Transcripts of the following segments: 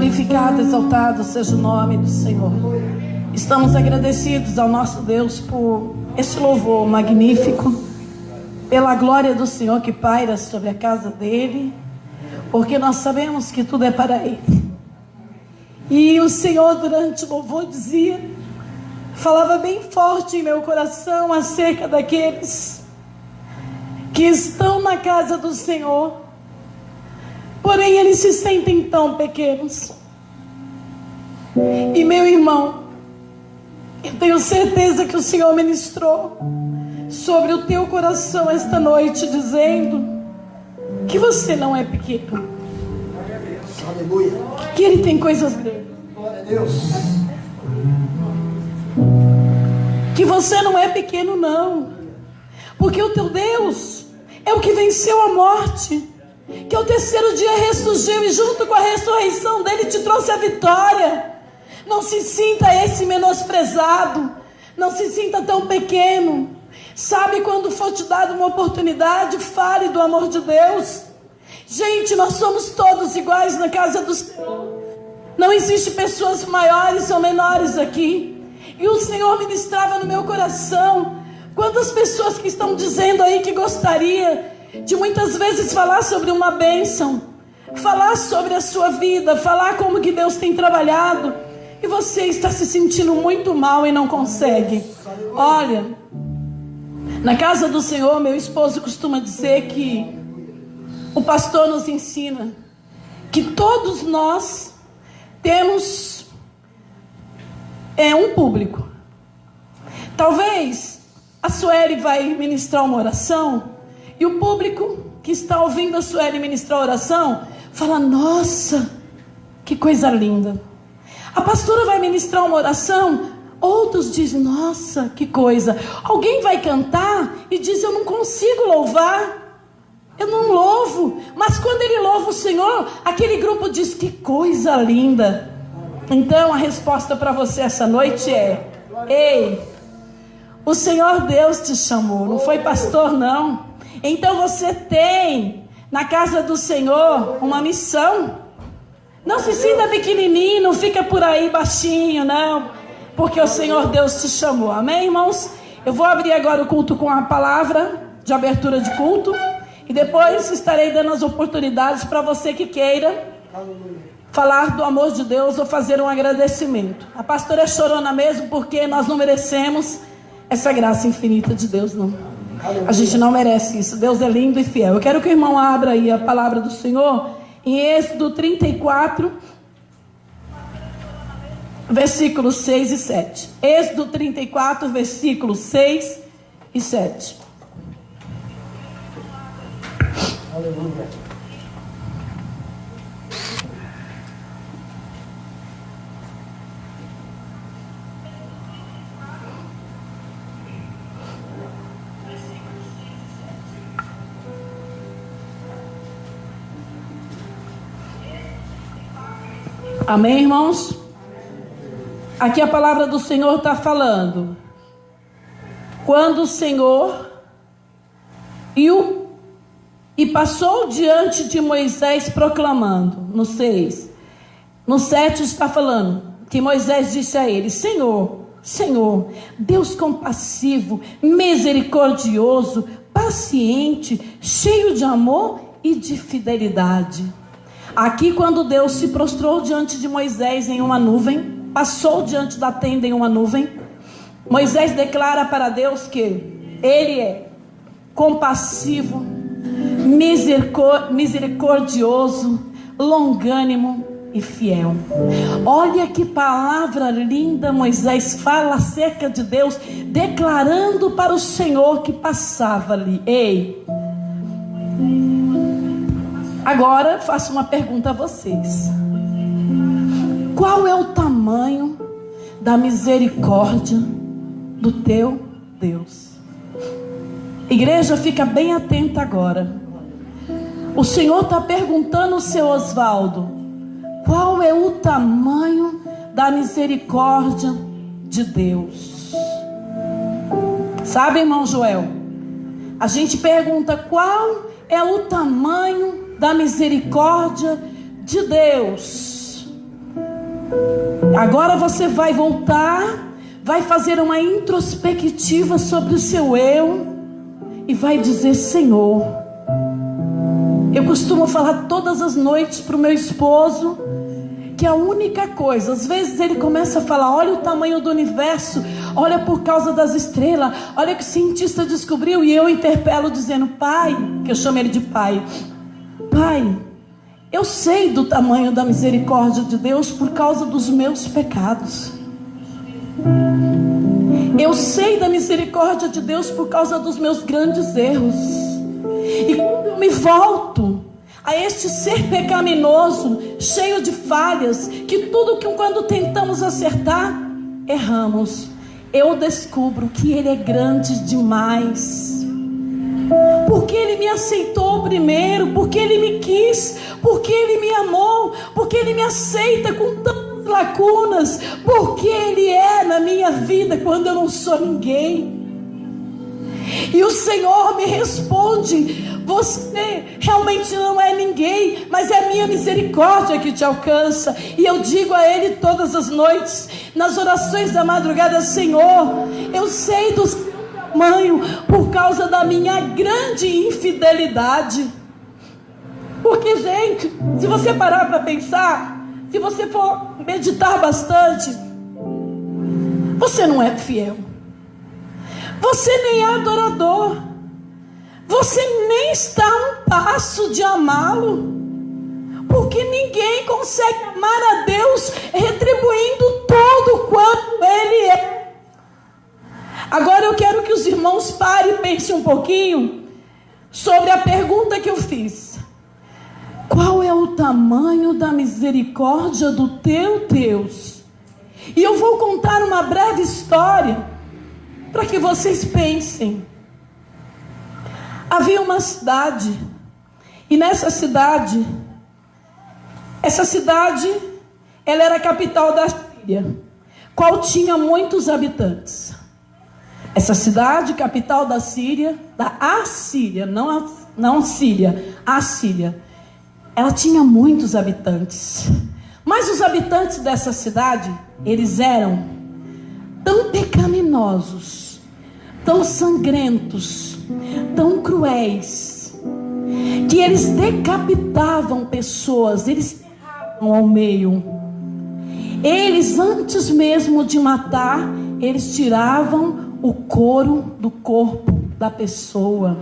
Glorificado, exaltado seja o nome do Senhor. Estamos agradecidos ao nosso Deus por este louvor magnífico, pela glória do Senhor que paira sobre a casa dele, porque nós sabemos que tudo é para ele. E o Senhor, durante o louvor, falava bem forte em meu coração acerca daqueles que estão na casa do Senhor, porém eles se sentem tão pequenos. E meu irmão, eu tenho certeza que o Senhor ministrou sobre o teu coração esta noite, dizendo que você não é pequeno, que Ele tem coisas grandes, que você não é pequeno não, porque o teu Deus é o que venceu a morte, que ao terceiro dia ressurgiu, e junto com a ressurreição dele te trouxe a vitória. Não se sinta esse menosprezado, não se sinta tão pequeno. Sabe, quando for te dada uma oportunidade, fale do amor de Deus. Gente, nós somos todos iguais na casa do Senhor. Não existe pessoas maiores ou menores aqui. E o Senhor ministrava no meu coração quantas pessoas que estão dizendo aí que gostaria de muitas vezes falar sobre uma bênção, falar sobre a sua vida, falar como que Deus tem trabalhado, e você está se sentindo muito mal e não consegue. Olha, na casa do Senhor, meu esposo costuma dizer que o pastor nos ensina que todos nós temos um público. Talvez a Sueli vai ministrar uma oração, e o público que está ouvindo a Sueli ministrar a oração fala: nossa, que coisa linda. A pastora vai ministrar uma oração, outros dizem: nossa, que coisa. Alguém vai cantar e diz: eu não consigo louvar, eu não louvo. Mas quando ele louva o Senhor, aquele grupo diz: que coisa linda. Então a resposta para você essa noite é: ei, o Senhor Deus te chamou, não foi pastor não. Então você tem na casa do Senhor uma missão. Não se sinta pequenininho, não fica por aí baixinho, não, porque o Senhor Deus te chamou. Amém, irmãos? Eu vou abrir agora o culto com a palavra de abertura de culto, e depois estarei dando as oportunidades para você que queira falar do amor de Deus ou fazer um agradecimento. A pastora é chorona mesmo, porque nós não merecemos essa graça infinita de Deus, não. A gente não merece isso. Deus é lindo e fiel. Eu quero que o irmão abra aí a palavra do Senhor em Êxodo 34, versículos 6 e 7. Êxodo 34, versículos 6 e 7. Aleluia. Amém, irmãos? Aqui a palavra do Senhor está falando: quando o Senhor e passou diante de Moisés proclamando, no 6. No 7 está falando que Moisés disse a ele: Senhor, Senhor, Deus compassivo, misericordioso, paciente, cheio de amor e de fidelidade. Aqui, quando Deus se prostrou diante de Moisés em uma nuvem, passou diante da tenda em uma nuvem, Moisés declara para Deus que Ele é compassivo, misericordioso, longânimo e fiel. Olha que palavra linda Moisés fala acerca de Deus, declarando para o Senhor que passava ali. Ei, agora faço uma pergunta a vocês: qual é o tamanho da misericórdia do teu Deus? Igreja, fica bem atenta agora. O Senhor está perguntando ao seu Osvaldo: qual é o tamanho da misericórdia de Deus? Sabe, irmão Joel, a gente pergunta qual é o tamanho da misericórdia de Deus. Agora você vai voltar, vai fazer uma introspectiva sobre o seu eu e vai dizer: Senhor, eu costumo falar todas as noites para o meu esposo que a única coisa, às vezes ele começa a falar: olha o tamanho do universo, olha por causa das estrelas, olha que o cientista descobriu, e eu interpelo dizendo: Pai, que eu chamo ele de Pai, Pai, eu sei do tamanho da misericórdia de Deus por causa dos meus pecados. Eu sei da misericórdia de Deus por causa dos meus grandes erros. E quando eu me volto a este ser pecaminoso, cheio de falhas, que tudo que quando tentamos acertar, erramos, eu descubro que Ele é grande demais. Porque Ele me aceitou primeiro, porque Ele me quis, porque Ele me amou, porque Ele me aceita com tantas lacunas, porque Ele é na minha vida quando eu não sou ninguém. E o Senhor me responde: você realmente não é ninguém, mas é a minha misericórdia que te alcança. E eu digo a Ele todas as noites, nas orações da madrugada: Senhor, eu sei do seu tamanho por causa da minha grande infidelidade. Porque, gente, se você parar para pensar, se você for meditar bastante, você não é fiel, você nem é adorador, você nem está a um passo de amá-lo, porque ninguém consegue amar a Deus retribuindo tudo quanto Ele é. Agora eu quero que os irmãos parem e pensem um pouquinho sobre a pergunta que eu fiz: qual é o tamanho da misericórdia do teu Deus? E eu vou contar uma breve história para que vocês pensem. Havia uma cidade, e nessa cidade, ela era a capital da Síria, qual tinha muitos habitantes. Essa cidade, capital da Síria, da Assíria, não Síria, Assíria, ela tinha muitos habitantes. Mas os habitantes dessa cidade, eles eram tão pecaminosos, tão sangrentos, tão cruéis, que eles decapitavam pessoas, eles tiravam ao meio. Eles, antes mesmo de matar, eles tiravam o couro do corpo da pessoa,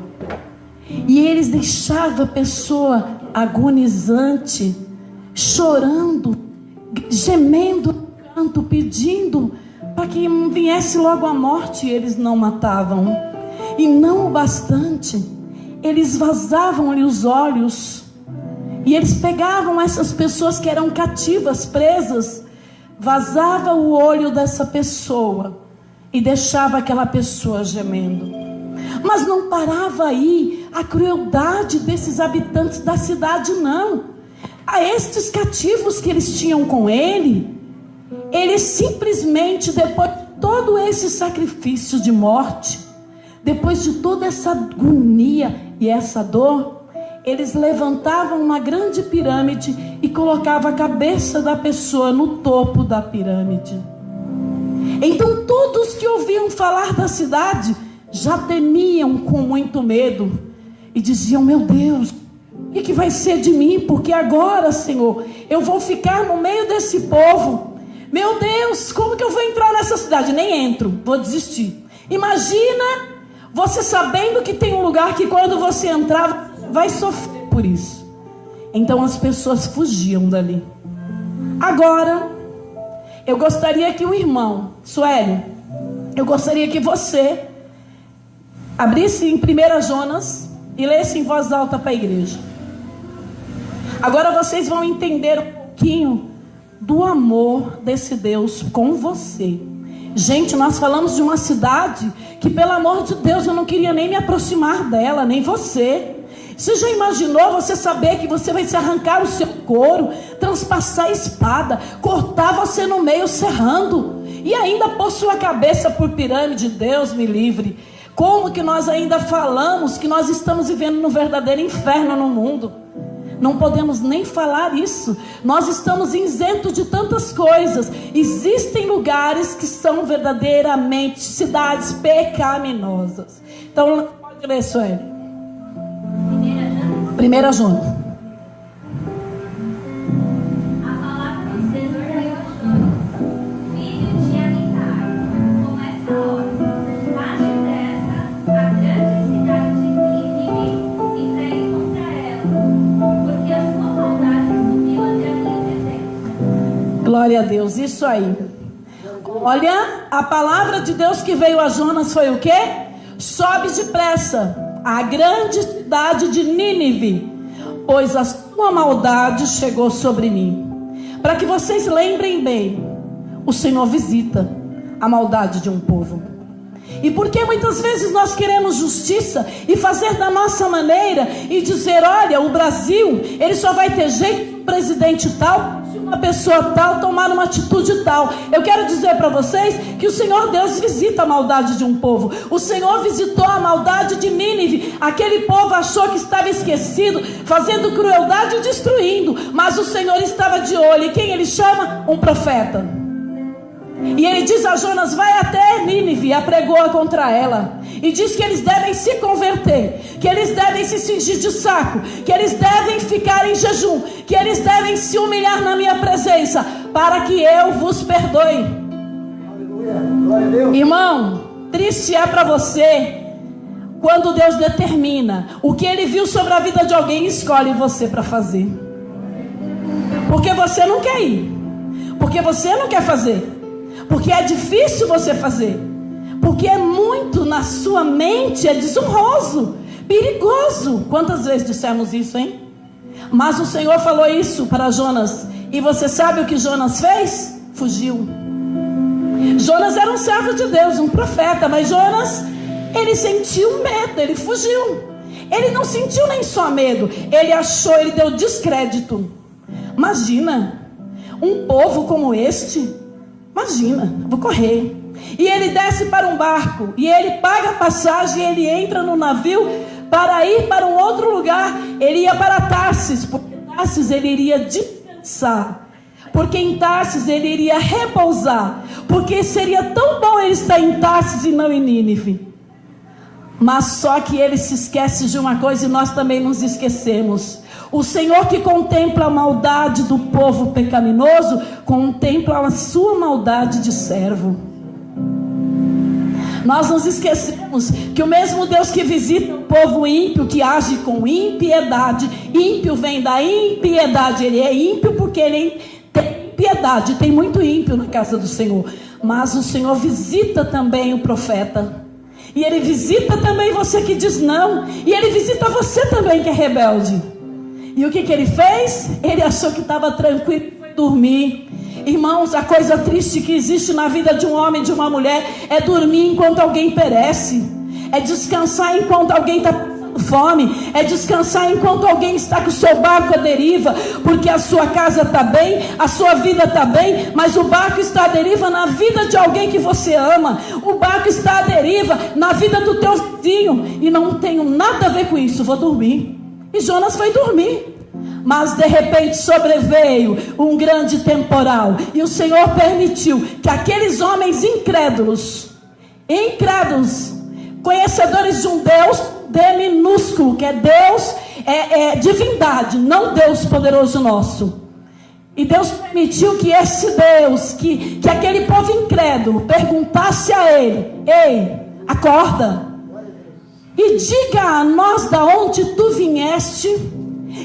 e eles deixavam a pessoa agonizante, chorando, gemendo no canto, pedindo para que viesse logo a morte. E eles não matavam. E não o bastante, eles vazavam-lhe os olhos, e eles pegavam essas pessoas que eram cativas, presas, vazava o olho dessa pessoa e deixava aquela pessoa gemendo. Mas não parava aí a crueldade desses habitantes da cidade, não. A estes cativos que eles tinham com ele, eles simplesmente, depois de todo esse sacrifício de morte, depois de toda essa agonia e essa dor, eles levantavam uma grande pirâmide e colocavam a cabeça da pessoa no topo da pirâmide. Então todos que ouviam falar da cidade já temiam com muito medo e diziam: meu Deus, o que vai ser de mim? Porque agora, Senhor, eu vou ficar no meio desse povo. Meu Deus, como que eu vou entrar nessa cidade? Nem entro, vou desistir. Imagina você sabendo que tem um lugar que quando você entrar vai sofrer por isso. Então as pessoas fugiam dali. Agora eu gostaria que o irmão Suélio, eu gostaria que você abrisse em 1 Jonas e lesse em voz alta para a igreja. Agora vocês vão entender um pouquinho do amor desse Deus com você. Gente, nós falamos de uma cidade que, pelo amor de Deus, eu não queria nem me aproximar dela, nem você. Você já imaginou você saber que você vai se arrancar o seu couro, transpassar a espada, cortar você no meio serrando, e ainda pôr sua cabeça por pirâmide? Deus me livre. Como que nós ainda falamos que nós estamos vivendo no verdadeiro inferno no mundo? Não podemos nem falar isso. Nós estamos isentos de tantas coisas. Existem lugares que são verdadeiramente cidades pecaminosas. Então, pode ler, Sueli. 1 Jonas. Glória a Deus, isso aí. Olha, a palavra de Deus que veio a Jonas foi o quê? Sobe depressa à grande cidade de Nínive, pois a sua maldade chegou sobre mim. Para que vocês lembrem bem, o Senhor visita a maldade de um povo. E porque muitas vezes nós queremos justiça e fazer da nossa maneira e dizer, olha, o Brasil, ele só vai ter jeito do presidente tal, se uma pessoa tal tomar uma atitude tal. Eu quero dizer para vocês que o Senhor Deus visita a maldade de um povo. O Senhor visitou a maldade de Nínive. Aquele povo achou que estava esquecido, fazendo crueldade e destruindo, mas o Senhor estava de olho. E quem ele chama? Um profeta. E ele diz a Jonas, vai até Nínive, apregoa contra ela, e diz que eles devem se converter, que eles devem se cingir de saco, que eles devem ficar em jejum, que eles devem se humilhar na minha presença, para que eu vos perdoe. Aleluia. Glória a Deus. Irmão, triste é para você quando Deus determina o que Ele viu sobre a vida de alguém e escolhe você para fazer, porque você não quer ir, porque você não quer fazer, porque é difícil você fazer, porque é muito na sua mente, é desonroso, perigoso. Quantas vezes dissemos isso, hein? Mas o Senhor falou isso para Jonas, e você sabe o que Jonas fez? Fugiu. Jonas era um servo de Deus, um profeta, mas Jonas, ele sentiu medo, ele fugiu. Ele não sentiu nem só medo, ele achou, ele deu descrédito. Imagina, um povo como este, imagina, vou correr. E ele desce para um barco, e ele paga a passagem, ele entra no navio para ir para um outro lugar. Ele ia para Tarsis, porque em Tarsis ele iria descansar, porque em Tarsis ele iria repousar, porque seria tão bom ele estar em Tarsis e não em Nínive. Mas só que ele se esquece de uma coisa, e nós também nos esquecemos. O Senhor que contempla a maldade do povo pecaminoso, contempla a sua maldade de servo. Nós nos esquecemos que o mesmo Deus que visita o povo ímpio, que age com impiedade, ímpio vem da impiedade, ele é ímpio porque ele tem piedade, tem muito ímpio na casa do Senhor. Mas o Senhor visita também o profeta, e ele visita também você que diz não, e ele visita você também que é rebelde. E o que ele fez? Ele achou que estava tranquilo e foi dormir. Irmãos, a coisa triste que existe na vida de um homem e de uma mulher é dormir enquanto alguém perece, é descansar enquanto alguém está passando fome, é descansar enquanto alguém está com o seu barco à deriva, porque a sua casa está bem, a sua vida está bem, mas o barco está à deriva na vida de alguém que você ama, o barco está à deriva na vida do teu vizinho, e não tenho nada a ver com isso, vou dormir. E Jonas foi dormir, mas de repente sobreveio um grande temporal, e o Senhor permitiu que aqueles homens incrédulos, conhecedores de um Deus D minúsculo, que é Deus, é divindade, não Deus poderoso nosso. E Deus permitiu que esse Deus, que aquele povo incrédulo perguntasse a ele: ei, acorda, e diga a nós da onde tu vieste,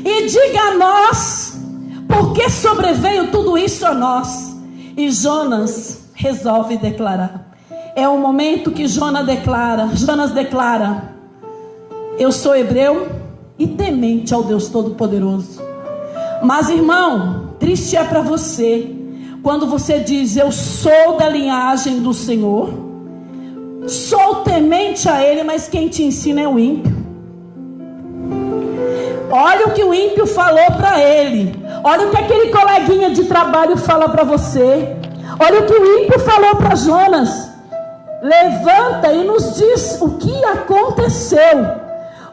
e diga a nós por que sobreveio tudo isso a nós. E Jonas resolve declarar. É o momento que Jonas declara: eu sou hebreu e temente ao Deus Todo-Poderoso. Mas irmão, triste é para você quando você diz: eu sou da linhagem do Senhor, sou temente a Ele, mas quem te ensina é o ímpio. Olha o que o ímpio falou para ele, olha o que aquele coleguinha de trabalho fala para você, olha o que o ímpio falou para Jonas. Levanta e nos diz o que aconteceu,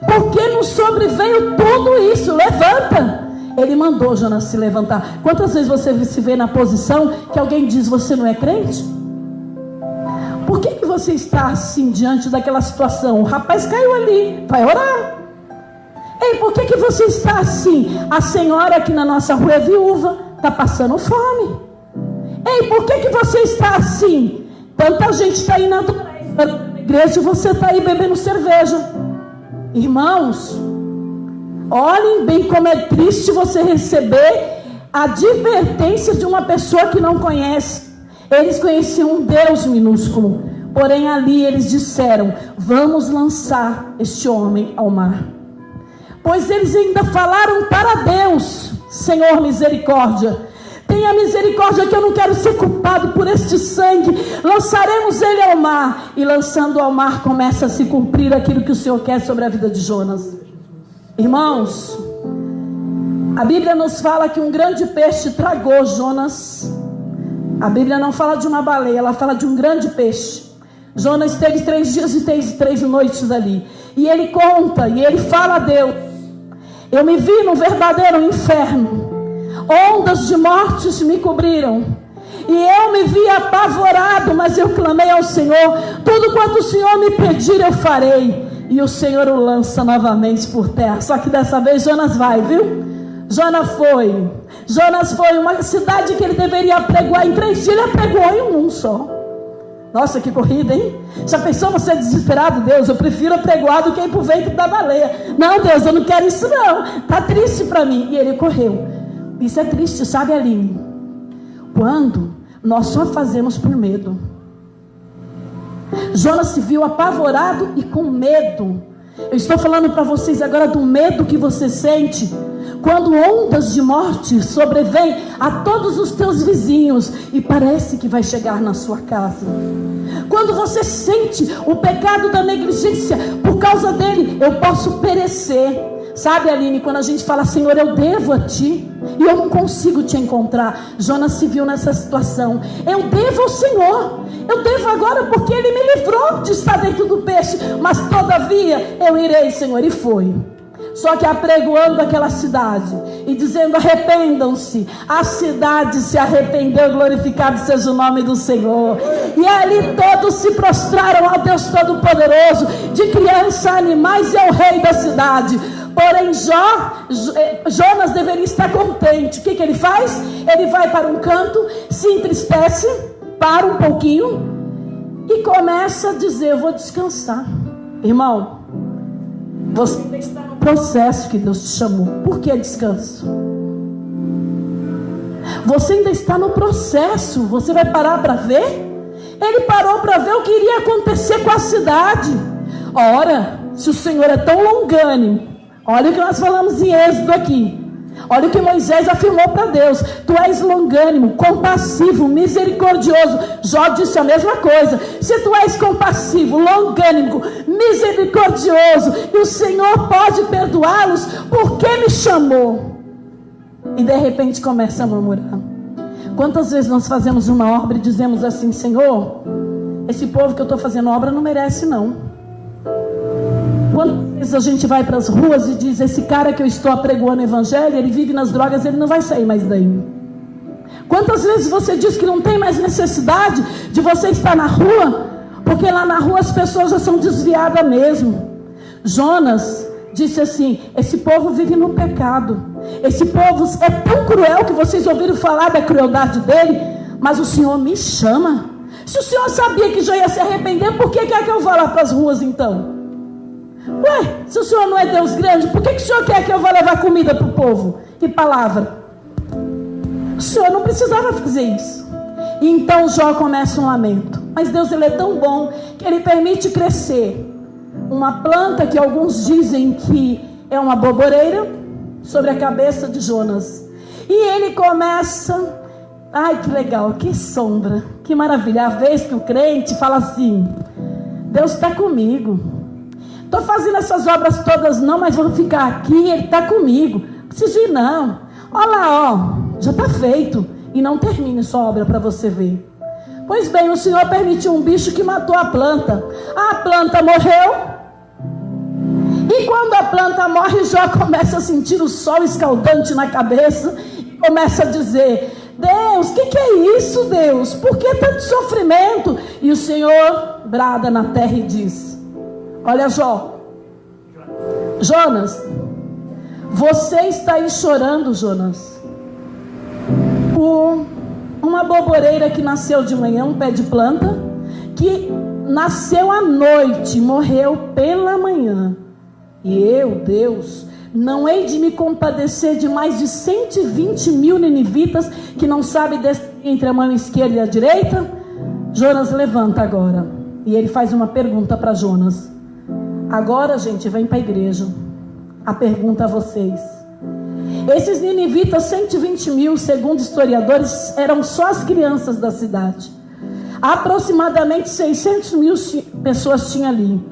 porque nos sobreveio tudo isso. Levanta, Ele mandou Jonas se levantar. Quantas vezes você se vê na posição que alguém diz: você não é crente? Por que você está assim diante daquela situação? O rapaz caiu ali, vai orar. Ei, por que você está assim? A senhora aqui na nossa rua é viúva, está passando fome. Ei, por que você está assim? Tanta gente está aí na igreja e você está aí bebendo cerveja. Irmãos, olhem bem como é triste você receber a advertência de uma pessoa que não conhece. Eles conheciam um Deus minúsculo, porém ali eles disseram: vamos lançar este homem ao mar. Pois eles ainda falaram para Deus: Senhor, misericórdia, tenha misericórdia, que eu não quero ser culpado por este sangue. Lançaremos ele ao mar. E lançando ao mar, começa a se cumprir aquilo que o Senhor quer sobre a vida de Jonas. Irmãos, a Bíblia nos fala que um grande peixe tragou Jonas. A Bíblia não fala de uma baleia, ela fala de um grande peixe. Jonas teve 3 dias e 3 noites ali. E ele conta, e ele fala a Deus: eu me vi no verdadeiro inferno, ondas de mortes me cobriram, e eu me vi apavorado, mas eu clamei ao Senhor: tudo quanto o Senhor me pedir eu farei. E o Senhor o lança novamente por terra. Só que dessa vez Jonas vai, viu? Jonas foi uma cidade que ele deveria apregoar em 3 dias, ele apregou em um só. Nossa, que corrida, hein? Já pensou você desesperado? Deus, eu prefiro apregoar do que ir pro ventre da baleia. Não, Deus, eu não quero isso não, tá triste para mim. E ele correu. Isso é triste, sabe, Aline? Quando nós só fazemos por medo. Jonas se viu apavorado e com medo. Eu estou falando para vocês agora do medo que você sente quando ondas de morte sobrevêm a todos os teus vizinhos e parece que vai chegar na sua casa. Quando você sente o pecado da negligência, por causa dele eu posso perecer. Sabe, Aline, quando a gente fala: Senhor, eu devo a ti e eu não consigo te encontrar. Jonas se viu nessa situação. Eu devo ao Senhor, eu devo agora porque ele me livrou de estar dentro do peixe, mas todavia eu irei, Senhor. E foi. Só que apregoando aquela cidade e dizendo: arrependam-se. A cidade se arrependeu, glorificado seja o nome do Senhor. E ali todos se prostraram ao Deus Todo-Poderoso, de criança, animais, e ao rei da cidade. Porém Jonas deveria estar contente. O que ele faz? Ele vai para um canto, se entristece, para um pouquinho e começa a dizer: eu vou descansar. Irmão, você está no processo que Deus te chamou. Por que descanso? Você ainda está no processo. Você vai parar para ver? Ele parou para ver o que iria acontecer com a cidade. Ora, se o Senhor é tão longânimo, olha o que nós falamos em Êxodo aqui. Olha o que Moisés afirmou para Deus: tu és longânimo, compassivo, misericordioso. Jó disse a mesma coisa. Se tu és compassivo, longânimo, misericordioso, e o Senhor pode perdoá-los, por que me chamou? E de repente começa a murmurar. Quantas vezes nós fazemos uma obra e dizemos assim: Senhor, esse povo que eu estou fazendo obra não merece não. Quantas vezes a gente vai para as ruas e diz: esse cara que eu estou apregoando o evangelho, ele vive nas drogas, ele não vai sair mais daí. Quantas vezes você diz que não tem mais necessidade de você estar na rua, porque lá na rua as pessoas já são desviadas mesmo. Jonas disse assim: esse povo vive no pecado, esse povo é tão cruel que vocês ouviram falar da crueldade dele, mas o Senhor me chama. Se o Senhor sabia que já ia se arrepender, por que quer que eu vá lá para as ruas então? Ué, se o Senhor não é Deus grande, por que o Senhor quer que eu vá levar comida para o povo e palavra? O Senhor não precisava fazer isso. E então Jó começa um lamento. Mas Deus, ele é tão bom que ele permite crescer uma planta que alguns dizem que é uma boboreira sobre a cabeça de Jonas. E ele começa: ai, que legal, que sombra, que maravilha. A vez que o crente fala assim: Deus está comigo. Estou fazendo essas obras todas não, mas vou ficar aqui, ele está comigo. Não preciso ir não. Olha lá, ó, já está feito. E não termine sua obra para você ver. Pois bem, o Senhor permitiu um bicho que matou a planta. A planta morreu. E quando a planta morre, Jó começa a sentir o sol escaldante na cabeça e começa a dizer: Deus, o que é isso, Deus? Por que tanto sofrimento? E o Senhor brada na terra e diz: olha, Jó, Jonas, você está aí chorando, Jonas, por uma boboreira que nasceu de manhã, um pé de planta, que nasceu à noite, morreu pela manhã. E eu, Deus, não hei de me compadecer de mais de 120 mil ninivitas que não sabem entre a mão esquerda e a direita? Jonas levanta agora. E ele faz uma pergunta para Jonas. Agora, gente, vem para a igreja. A pergunta a vocês. Esses ninivitas, 120 mil, segundo historiadores, eram só as crianças da cidade. Aproximadamente 600 mil pessoas tinha ali.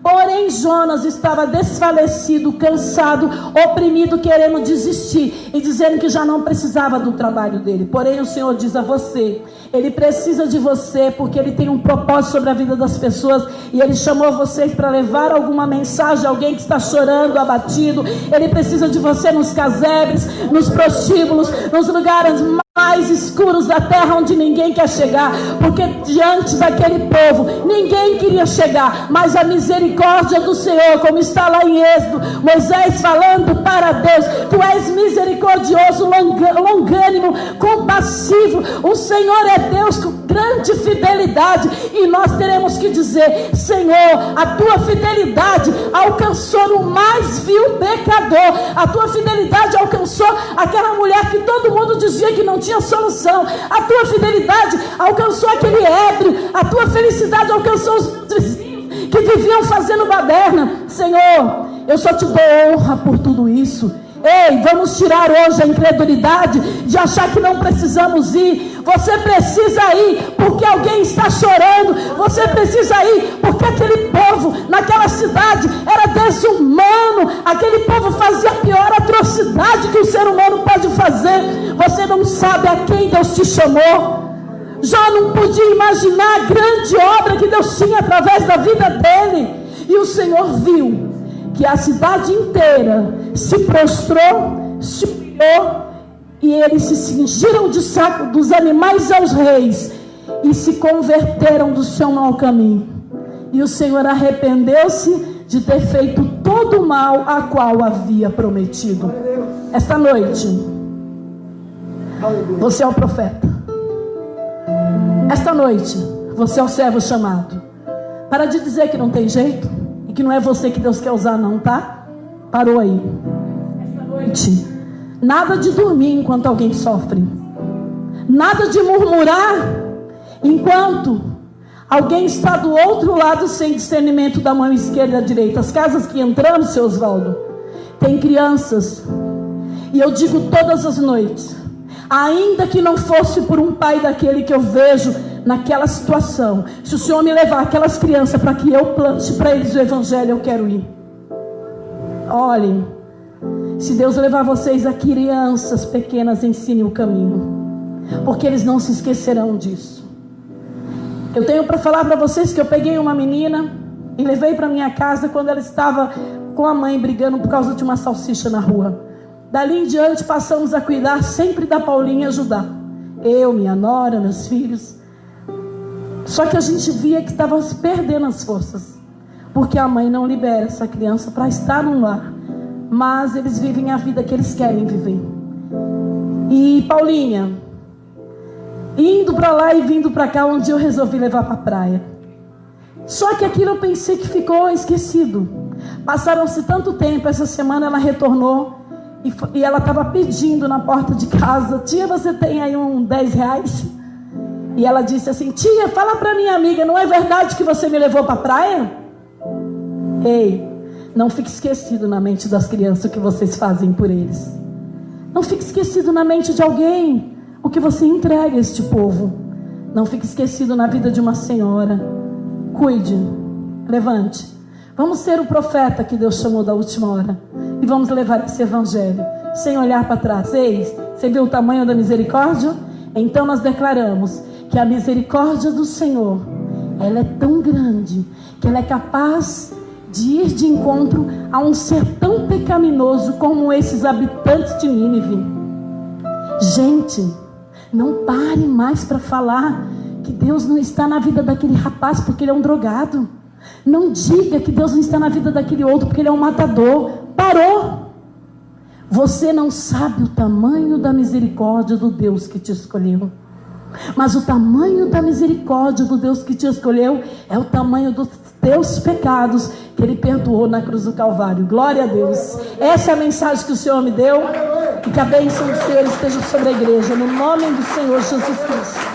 Porém, Jonas estava desfalecido, cansado, oprimido, querendo desistir e dizendo que já não precisava do trabalho dele. Porém, o Senhor diz a você: Ele precisa de você, porque Ele tem um propósito sobre a vida das pessoas, e Ele chamou vocês para levar alguma mensagem a alguém que está chorando, abatido. Ele precisa de você nos casebres, nos prostíbulos, nos lugares mais escuros da terra, onde ninguém quer chegar, porque diante daquele povo ninguém queria chegar, mas a misericórdia do Senhor, como está lá em Êxodo, Moisés falando para Deus: tu és misericordioso, longânimo, compassivo. O Senhor é Deus com grande fidelidade, e nós teremos que dizer: Senhor, a tua fidelidade alcançou no mais vil pecador, a tua fidelidade alcançou aquela mulher que todo mundo dizia que não tinha solução, a tua fidelidade alcançou aquele ébrio, a tua felicidade alcançou os vizinhos que viviam fazendo baderna. Senhor, eu só te dou honra por tudo isso. Ei, vamos tirar hoje a incredulidade de achar que não precisamos ir. Você precisa ir porque alguém está chorando. Você precisa ir porque aquele povo naquela cidade era desumano. Aquele povo fazia a pior atrocidade que o ser humano pode fazer. Você não sabe a quem Deus te chamou. Jó não podia imaginar a grande obra que Deus tinha através da vida dele. E o Senhor viu que a cidade inteira se prostrou, se humilhou, e eles se cingiram de saco dos animais aos reis e se converteram do seu mau caminho. E o Senhor arrependeu-se de ter feito todo o mal a qual havia prometido. Esta noite, você é o profeta. Esta noite, você é o servo chamado. Para de dizer que não tem jeito e que não é você que Deus quer usar, não, tá? Parou aí. Esta noite, nada de dormir enquanto alguém sofre. Nada de murmurar enquanto alguém está do outro lado sem discernimento da mão esquerda e da direita. As casas que entramos, seu Osvaldo, tem crianças. E eu digo todas as noites, ainda que não fosse por um pai daquele que eu vejo naquela situação, se o Senhor me levar aquelas crianças para que eu plante para eles o evangelho, eu quero ir. Olhem, se Deus levar vocês a crianças pequenas, ensine o caminho, porque eles não se esquecerão disso. Eu tenho para falar para vocês que eu peguei uma menina e levei para minha casa quando ela estava com a mãe brigando por causa de uma salsicha na rua. Dali em diante passamos a cuidar sempre da Paulinha e ajudar. Eu, minha nora, meus filhos. Só que a gente via que estava se perdendo as forças, porque a mãe não libera essa criança para estar no lar, mas eles vivem a vida que eles querem viver. E Paulinha, indo para lá e vindo para cá, um dia eu resolvi levar para a praia. Só que aquilo eu pensei que ficou esquecido. Passaram-se tanto tempo, essa semana ela retornou e ela estava pedindo na porta de casa: tia, você tem aí uns 10 reais? E ela disse assim: tia, fala para minha amiga, não é verdade que você me levou para a praia? Ei, não fique esquecido na mente das crianças o que vocês fazem por eles. Não fique esquecido na mente de alguém o que você entrega a este povo. Não fique esquecido na vida de uma senhora. Cuide, levante. Vamos ser o profeta que Deus chamou da última hora, e vamos levar esse evangelho sem olhar para trás. Ei, você viu o tamanho da misericórdia? Então nós declaramos que a misericórdia do Senhor, ela é tão grande que ela é capaz de ir de encontro a um ser tão pecaminoso como esses habitantes de Nínive. Gente, não pare mais para falar que Deus não está na vida daquele rapaz porque ele é um drogado. Não diga que Deus não está na vida daquele outro porque ele é um matador. Parou! Você não sabe o tamanho da misericórdia do Deus que te escolheu. Mas o tamanho da misericórdia do Deus que te escolheu é o tamanho dos teus pecados que Ele perdoou na cruz do Calvário. Glória a Deus. Essa é a mensagem que o Senhor me deu. E que a bênção do Senhor esteja sobre a igreja. No nome do Senhor Jesus Cristo.